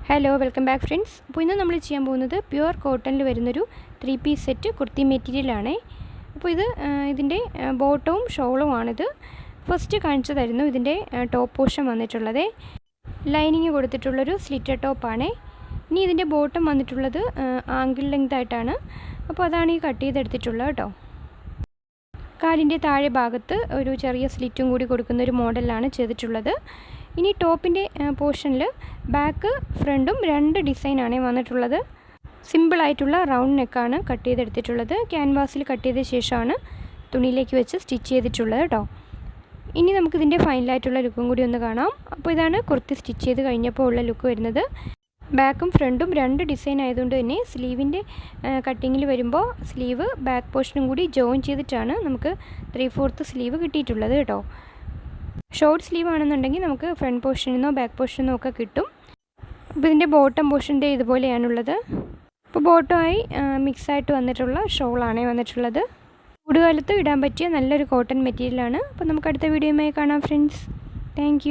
Hello welcome back friends. അപ്പോൾ ഇന്ന് നമ്മൾ ചെയ്യാൻ പോകുന്നത് പ്യുവർ കോട്ടണിൽ വരുന്നൊരു 3 പീസ് സെറ്റ് കുർത്തി മെറ്റീരിയലാണ്. അപ്പോൾ ഇതിൻ്റെ ബോട്ടവും ഷോളുമാണിത്. ഫസ്റ്റ് കാണിച്ചതായിരുന്നു ഇതിൻ്റെ ടോപ്പ് പോർഷൻ വന്നിട്ടുള്ളത്. ലൈനിങ് കൊടുത്തിട്ടുള്ളൊരു സ്ലിറ്റർ ടോപ്പാണ്. ഇനി ഇതിൻ്റെ ബോട്ടം വന്നിട്ടുള്ളത് ആംഗിൾ ലെങ്ത് ആയിട്ടാണ്. അപ്പോൾ അതാണ് ഈ കട്ട് ചെയ്തെടുത്തിട്ടുള്ളത് കേട്ടോ. കാലിൻ്റെ താഴെ ഭാഗത്ത് ഒരു ചെറിയ സ്ലിറ്റും കൂടി കൊടുക്കുന്ന ഒരു മോഡലാണ് ചെയ്തിട്ടുള്ളത്. ഇനി ടോപ്പിൻ്റെ പോർഷനിൽ ബാക്ക് ഫ്രണ്ടും 2 ഡിസൈനാണ് വന്നിട്ടുള്ളത്. സിമ്പിളായിട്ടുള്ള റൗണ്ട് നെക്കാണ് കട്ട് ചെയ്തെടുത്തിട്ടുള്ളത്. ക്യാൻവാസിൽ കട്ട് ചെയ്ത ശേഷമാണ് തുണിയിലേക്ക് വെച്ച് സ്റ്റിച്ച് ചെയ്തിട്ടുള്ളത് കേട്ടോ. ഇനി നമുക്കിതിൻ്റെ ഫൈനലായിട്ടുള്ള ലുക്കും കൂടി ഒന്ന് കാണാം. അപ്പോൾ ഇതാണ് കുർത്തി സ്റ്റിച്ച് ചെയ്ത് കഴിഞ്ഞപ്പോൾ ഉള്ള ലുക്ക് വരുന്നത്. ബാക്കും ഫ്രണ്ടും 2 ഡിസൈൻ ആയതുകൊണ്ട് തന്നെ സ്ലീവിൻ്റെ കട്ടിങ്ങിൽ വരുമ്പോൾ സ്ലീവ് ബാക്ക് പോർഷനും കൂടി ജോയിൻ ചെയ്തിട്ടാണ് നമുക്ക് 3/4 സ്ലീവ് കിട്ടിയിട്ടുള്ളത് കേട്ടോ. ഷോർട്ട് സ്ലീവ് ആണെന്നുണ്ടെങ്കിൽ നമുക്ക് ഫ്രണ്ട് പോർഷനിൽ നിന്നോ ബാക്ക് പോർഷനിൽ നിന്നോ ഒക്കെ കിട്ടും. അപ്പോൾ ഇതിൻ്റെ ബോട്ടം പോർഷൻ്റെ ഇതുപോലെയാണുള്ളത്. അപ്പോൾ ബോട്ടമായി മിക്സായിട്ട് വന്നിട്ടുള്ള ഷോളാണ് വന്നിട്ടുള്ളത്. ചൂടുകാലത്ത് ഇടാൻ പറ്റിയ നല്ലൊരു കോട്ടൺ മെറ്റീരിയലാണ്. അപ്പോൾ നമുക്ക് അടുത്ത വീഡിയോയുമായി കാണാം ഫ്രണ്ട്സ്. താങ്ക്